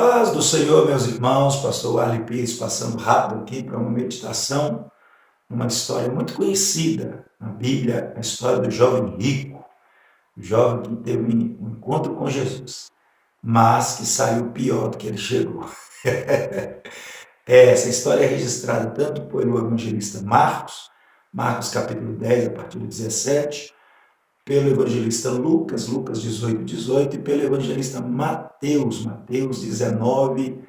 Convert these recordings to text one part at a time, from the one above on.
Paz do Senhor, meus irmãos, pastor Arley Pires passando rápido aqui para uma meditação, uma história muito conhecida na Bíblia, a história do jovem rico, o jovem que teve um encontro com Jesus, mas que saiu pior do que ele chegou. Essa história é registrada tanto pelo evangelista Marcos, Marcos capítulo 10, a partir do 17, pelo evangelista Lucas, Lucas 18, 18, e pelo evangelista Mateus, Mateus 19,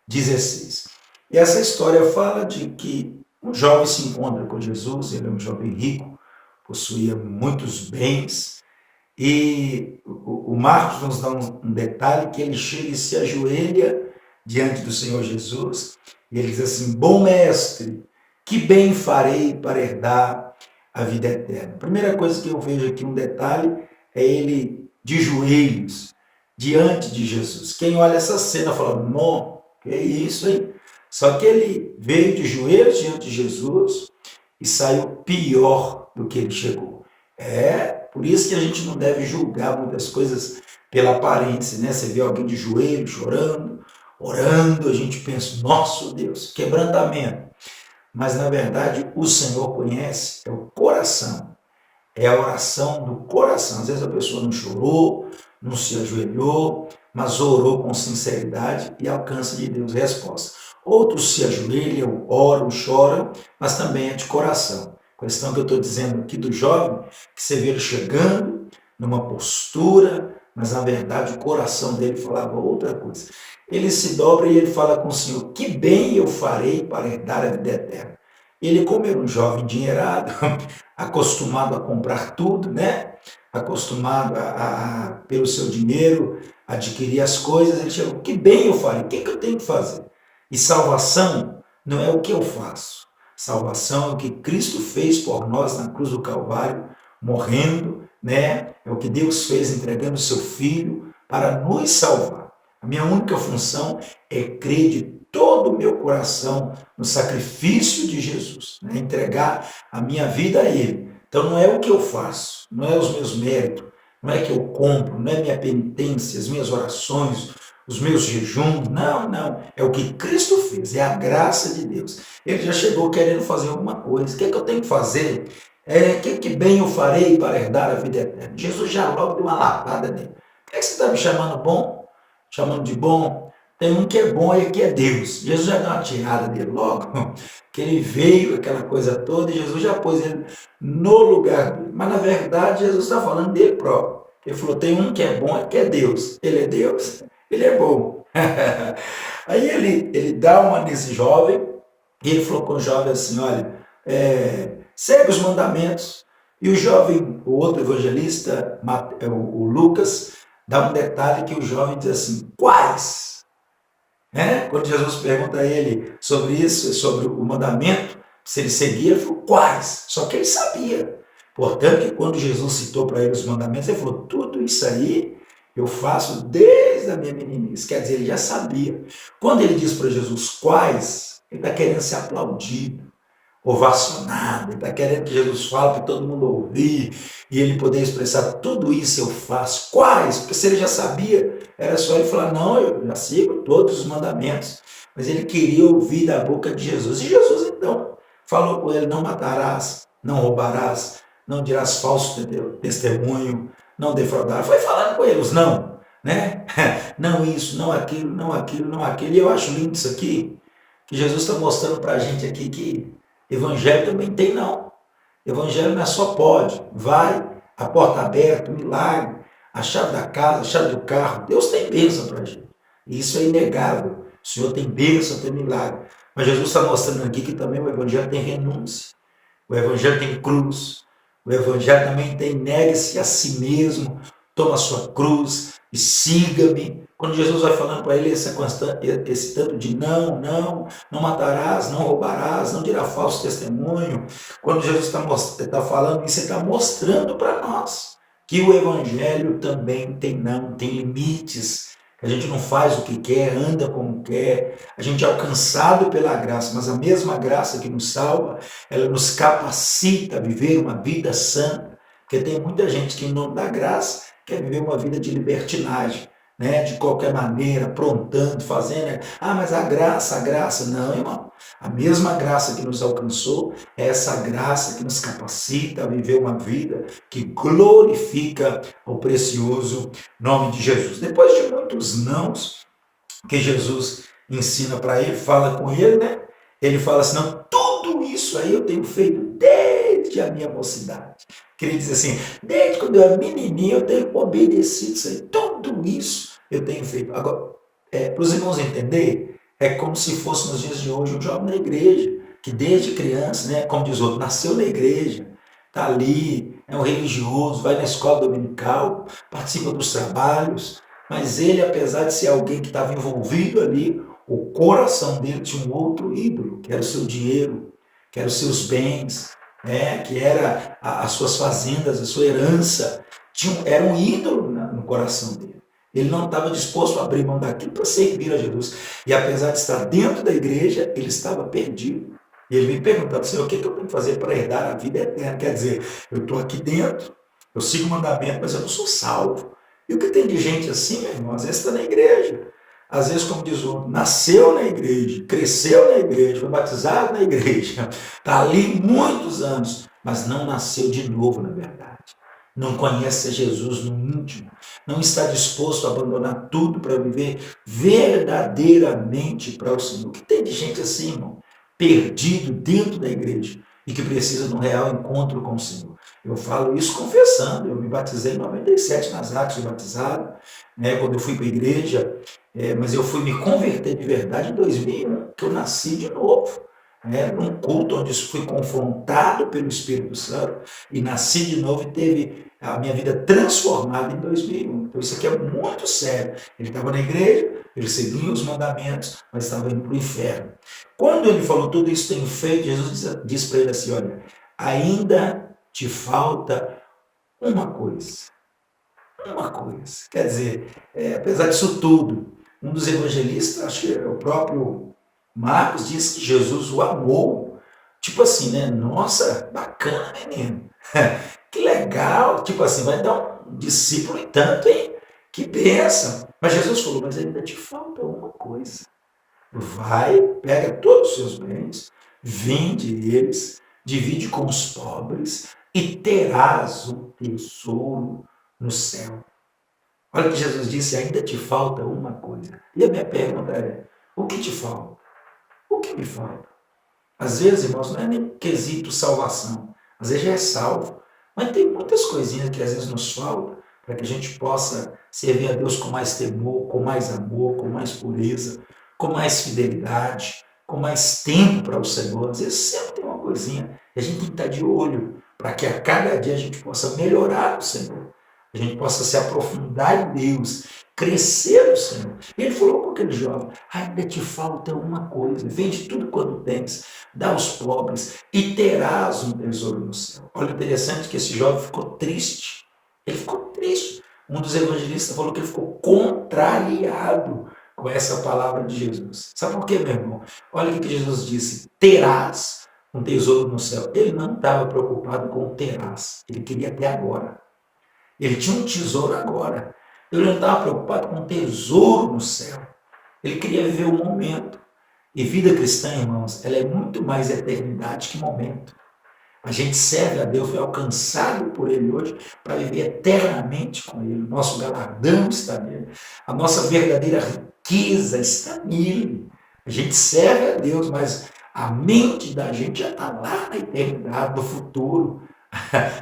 16. E essa história fala de que um jovem se encontra com Jesus, ele é um jovem rico, possuía muitos bens, e o Marcos nos dá um detalhe que ele chega e se ajoelha diante do Senhor Jesus, e ele diz assim: bom mestre, que bem farei para herdar a vida eterna. A primeira coisa que eu vejo aqui, um detalhe, é ele de joelhos diante de Jesus. Quem olha essa cena fala: não, que é isso, hein? Só que ele veio de joelhos diante de Jesus e saiu pior do que ele chegou. Por isso que a gente não deve julgar muitas coisas pela aparência, né? Você vê alguém de joelho, chorando, orando, a gente pensa: nossa Deus, quebrantamento. Mas, na verdade, o Senhor conhece é o coração, é a oração do coração. Às vezes a pessoa não chorou, não se ajoelhou, mas orou com sinceridade e alcança de Deus resposta. Outros se ajoelham, oram, choram, mas também é de coração. A questão que eu estou dizendo aqui do jovem, que você vê ele chegando numa postura, mas na verdade o coração dele falava outra coisa. Ele se dobra e ele fala com o Senhor: que bem eu farei para herdar a vida eterna. Ele, como era um jovem endinheirado, acostumado a comprar tudo, né? Acostumado pelo seu dinheiro, adquirir as coisas, ele chegou: que bem eu farei, o que eu tenho que fazer? E salvação não é o que eu faço. Salvação é o que Cristo fez por nós na cruz do Calvário, morrendo, né? É o que Deus fez entregando o seu Filho para nos salvar. A minha única função é crer de todo o meu coração no sacrifício de Jesus, né? Entregar a minha vida a Ele. Então não é o que eu faço, não é os meus méritos, não é que eu compro, não é minha penitência, as minhas orações, os meus jejuns, não. É o que Cristo fez, é a graça de Deus. Ele já chegou querendo fazer alguma coisa. O que é que eu tenho que fazer? Que bem eu farei para herdar a vida eterna? Jesus já logo deu uma lapada nele. Por que você está me chamando bom? Chamando de bom? Tem um que é bom e que é Deus. Jesus já deu uma tirada dele logo, que ele veio, aquela coisa toda, e Jesus já pôs ele no lugar dele. Mas na verdade Jesus está falando dele próprio. Ele falou: tem um que é bom e que é Deus. Ele é Deus, ele é bom. Aí ele dá uma nesse jovem, e ele falou com o jovem assim: olha, segue os mandamentos. E o jovem, o outro evangelista, o Lucas, dá um detalhe que o jovem diz assim: quais? Quando Jesus pergunta a ele sobre isso, sobre o mandamento, se ele seguia, ele falou: quais? Só que ele sabia. Portanto, que quando Jesus citou para ele os mandamentos, ele falou: tudo isso aí eu faço desde a minha meninice. Quer dizer, ele já sabia. Quando ele diz para Jesus quais, ele está querendo ser aplaudido, ovacionado, ele está querendo que Jesus fale para todo mundo ouvir e ele poder expressar: tudo isso eu faço. Quais? Porque se ele já sabia, era só ele falar: não, eu já sigo todos os mandamentos. Mas ele queria ouvir da boca de Jesus. E Jesus então falou com ele: não matarás, não roubarás, não dirás falso testemunho, não defraudarás. Foi falando com eles: não, né? Não isso, não aquilo, não aquilo, não aquilo. E eu acho lindo isso aqui, que Jesus está mostrando para a gente aqui que evangelho também tem não. Evangelho não é só pode, vai, a porta aberta, o milagre, a chave da casa, a chave do carro. Deus tem bênção para a gente. E isso é inegável. O Senhor tem bênção, tem milagre. Mas Jesus está mostrando aqui que também o evangelho tem renúncia. O evangelho tem cruz. O evangelho também tem: negue-se a si mesmo, toma a sua cruz e siga-me. Quando Jesus vai falando para ele esse tanto de não matarás, não roubarás, não dirá falso testemunho. Quando Jesus está falando isso, ele está mostrando para nós que o evangelho também tem limites. A gente não faz o que quer, anda como quer, a gente é alcançado pela graça, mas a mesma graça que nos salva, ela nos capacita a viver uma vida santa, porque tem muita gente que, em nome da graça, quer viver uma vida de libertinagem, né, de qualquer maneira, aprontando, fazendo. Mas a graça. Não, irmão. A mesma graça que nos alcançou é essa graça que nos capacita a viver uma vida que glorifica o precioso nome de Jesus. Depois de muitos nãos que Jesus ensina para ele, fala com ele, né? Ele fala assim, não, tudo isso aí eu tenho feito desde a minha mocidade. Queria dizer assim, desde quando eu era menininho eu tenho obedecido isso aí, tudo isso eu tenho feito. Agora, para os irmãos entenderem, é como se fosse nos dias de hoje um jovem na igreja, que desde criança, né, como diz o outro, nasceu na igreja, está ali, é um religioso, vai na escola dominical, participa dos trabalhos, mas ele, apesar de ser alguém que estava envolvido ali, o coração dele tinha um outro ídolo, que era o seu dinheiro, que eram os seus bens, né, que era as suas fazendas, a sua herança, era um ídolo no coração dele. Ele não estava disposto a abrir mão daquilo para servir a Jesus. E apesar de estar dentro da igreja, ele estava perdido. E ele me perguntava, Senhor, o que eu tenho que fazer para herdar a vida eterna? Quer dizer, eu estou aqui dentro, eu sigo o mandamento, mas eu não sou salvo. E o que tem de gente assim, meu irmão? Às vezes está na igreja. Às vezes, como diz o outro, nasceu na igreja, cresceu na igreja, foi batizado na igreja, está ali muitos anos, mas não nasceu de novo, na verdade. Não conhece Jesus no íntimo, não está disposto a abandonar tudo para viver verdadeiramente para o Senhor. O que tem de gente assim, irmão? Perdido dentro da igreja e que precisa de um real encontro com o Senhor. Eu falo isso confessando, eu me batizei em 97 nas Atos, fui batizado, né, quando eu fui para a igreja, mas eu fui me converter de verdade em 2001, que eu nasci de novo. Num culto onde fui confrontado pelo Espírito Santo e nasci de novo e teve a minha vida transformada em 2001. Então isso aqui é muito sério. Ele estava na igreja, ele seguia os mandamentos, mas estava indo para o inferno. Quando ele falou tudo isso tenho feito, Jesus disse para ele assim, olha, ainda te falta uma coisa. Uma coisa. Quer dizer, apesar disso tudo, um dos evangelistas, acho que é o próprio Marcos, diz que Jesus o amou. Tipo assim, né? Nossa, bacana, menino. Que legal. Tipo assim, vai dar um discípulo e tanto, hein? Que bênção. Mas Jesus falou, mas ainda te falta uma coisa. Vai, pega todos os seus bens, vende eles, divide com os pobres e terás um tesouro no céu. Olha o que Jesus disse, ainda te falta uma coisa. E a minha pergunta é, o que te falta? O que me falta? Às vezes, irmãos, não é nem quesito salvação. Às vezes já é salvo. Mas tem muitas coisinhas que às vezes nos faltam para que a gente possa servir a Deus com mais temor, com mais amor, com mais pureza, com mais fidelidade, com mais tempo para o Senhor. Às vezes sempre tem uma coisinha. E a gente tem que estar de olho para que a cada dia a gente possa melhorar o Senhor. A gente possa se aprofundar em Deus, crescer no Senhor. Ele falou com aquele jovem, ainda te falta uma coisa, vende tudo quanto tens, dá aos pobres e terás um tesouro no céu. Olha, interessante que esse jovem ficou triste. Ele ficou triste. Um dos evangelistas falou que ele ficou contrariado com essa palavra de Jesus. Sabe por quê, meu irmão? Olha o que Jesus disse, terás um tesouro no céu. Ele não estava preocupado com o terás, ele queria ter agora. Ele tinha um tesouro agora. Ele não estava preocupado com o tesouro no céu. Ele queria viver o momento. E vida cristã, irmãos, ela é muito mais eternidade que momento. A gente serve a Deus, foi alcançado por Ele hoje para viver eternamente com Ele. O nosso galardão está nele. A nossa verdadeira riqueza está nele. A gente serve a Deus, mas a mente da gente já está lá na eternidade, no futuro.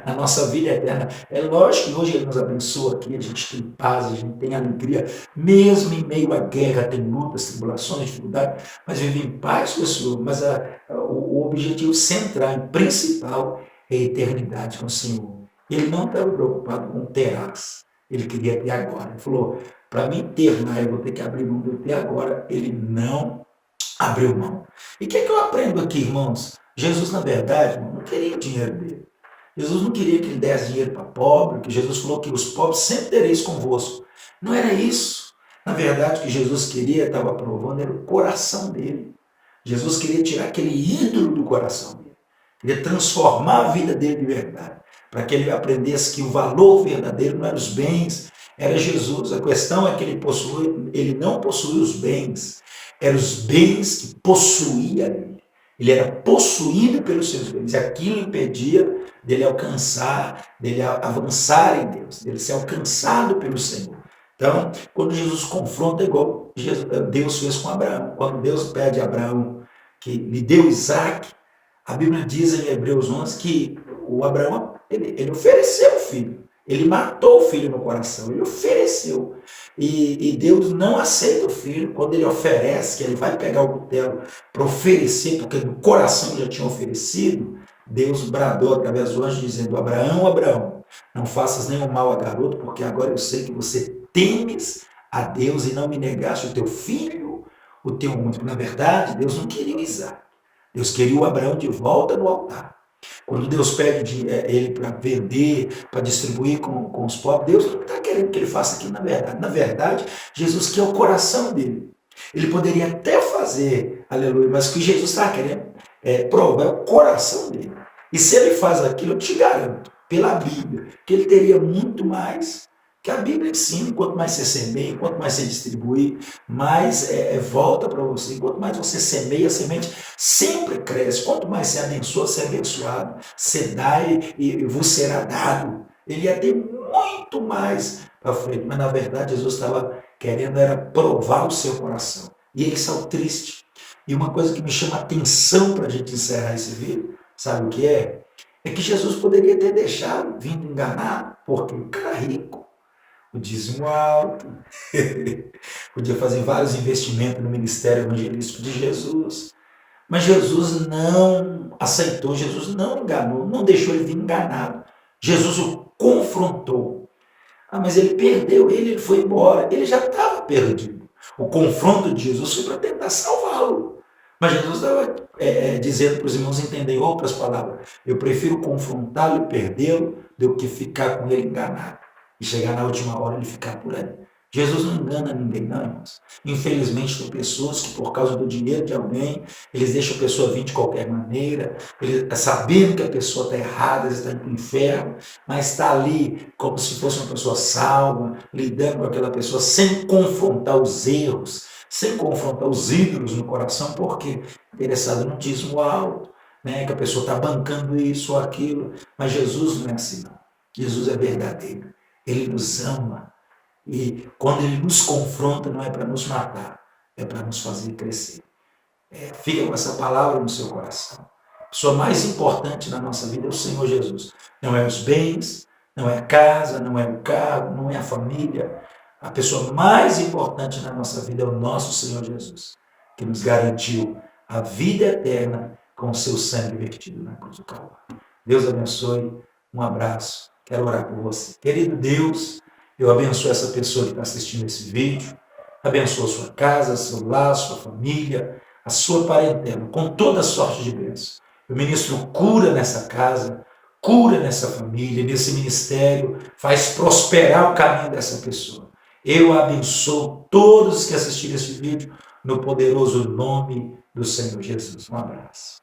A nossa vida eterna. É lógico que hoje Ele nos abençoa aqui, a gente tem paz, a gente tem alegria, mesmo em meio à guerra, tem lutas, tribulações, dificuldades, mas viver em paz com o Senhor. Mas o objetivo central e principal é a eternidade com o Senhor. Ele não estava preocupado com terás, ele queria ter agora. Ele falou, para mim ter lá, eu vou ter que abrir mão de eu ter agora. Ele não abriu mão. E o que é que eu aprendo aqui, irmãos? Jesus, na verdade, não queria o dinheiro dele. Jesus não queria que ele desse dinheiro para pobre, que Jesus falou que os pobres sempre tereis convosco. Não era isso. Na verdade, o que Jesus queria, estava provando, era o coração dele. Jesus queria tirar aquele ídolo do coração dele. Queria transformar a vida dele de verdade. Para que ele aprendesse que o valor verdadeiro não eram os bens, era Jesus. A questão é que ele não possuía os bens, eram os bens que possuía ele. Ele era possuído pelos seus bens, e aquilo impedia dele alcançar, dele avançar em Deus, dele ser alcançado pelo Senhor. Então, quando Jesus confronta, é igual Deus fez com Abraão. Quando Deus pede a Abraão que lhe deu Isaac, a Bíblia diz em Hebreus 11 que o Abraão, ele ofereceu o filho. Ele matou o filho no coração, ele ofereceu. E Deus não aceita o filho quando ele oferece, que ele vai pegar o cutelo para oferecer, porque no coração já tinha oferecido. Deus bradou através do anjo dizendo: Abraão, Abraão, não faças nenhum mal a garoto, porque agora eu sei que você temes a Deus e não me negaste o teu filho, o teu único. Na verdade, Deus não queria o Isaac. Deus queria o Abraão de volta no altar. Quando Deus pede ele para vender, para distribuir com os pobres, Deus não está querendo que ele faça aquilo na verdade. Na verdade, Jesus quer o coração dele. Ele poderia até fazer, aleluia, mas o que Jesus está querendo provar é o coração dele. E se ele faz aquilo, eu te garanto, pela Bíblia, que ele teria muito mais. Que a Bíblia ensina, quanto mais você semeia, quanto mais você distribui, mais volta para você. Quanto mais você semeia, a semente sempre cresce. Quanto mais você abençoa, você é abençoado. Você dá e vos será dado. Ele ia ter muito mais para frente. Mas, na verdade, Jesus estava querendo era provar o seu coração. E ele saiu triste. E uma coisa que me chama a atenção para a gente encerrar esse vídeo, sabe o que é? É que Jesus poderia ter deixado, vindo enganar, porque o cara é rico. O dízimo alto, podia fazer vários investimentos no ministério evangelístico de Jesus, mas Jesus não aceitou, Jesus não enganou, não deixou ele vir enganado. Jesus o confrontou. Mas ele perdeu, ele foi embora, ele já estava perdido. O confronto de Jesus foi para tentar salvá-lo. Mas Jesus estava dizendo para os irmãos entenderem outras palavras: eu prefiro confrontá-lo e perdê-lo do que ficar com ele enganado. E chegar na última hora ele ficar por aí. Jesus não engana ninguém, não, irmãos. Infelizmente, tem pessoas que, por causa do dinheiro de alguém, eles deixam a pessoa vir de qualquer maneira, sabendo que a pessoa está errada, está indo para o inferno, mas está ali como se fosse uma pessoa salva, lidando com aquela pessoa sem confrontar os erros, sem confrontar os ídolos no coração, porque interessado no dízimo alto, né, que a pessoa está bancando isso ou aquilo. Mas Jesus não é assim, não. Jesus é verdadeiro. Ele nos ama. E quando ele nos confronta, não é para nos matar, é para nos fazer crescer. Fica com essa palavra no seu coração. A pessoa mais importante na nossa vida é o Senhor Jesus. Não é os bens, não é a casa, não é o carro, não é a família. A pessoa mais importante na nossa vida é o nosso Senhor Jesus, que nos garantiu a vida eterna com o seu sangue vertido na cruz do Calvário. Deus abençoe. Um abraço. Quero orar por você. Querido Deus, eu abençoo essa pessoa que está assistindo esse vídeo, abençoo a sua casa, seu lar, sua família, a sua parentela, com toda sorte de bênção. Eu ministro cura nessa casa, cura nessa família, nesse ministério, faz prosperar o caminho dessa pessoa. Eu abençoo todos que assistirem esse vídeo no poderoso nome do Senhor Jesus. Um abraço.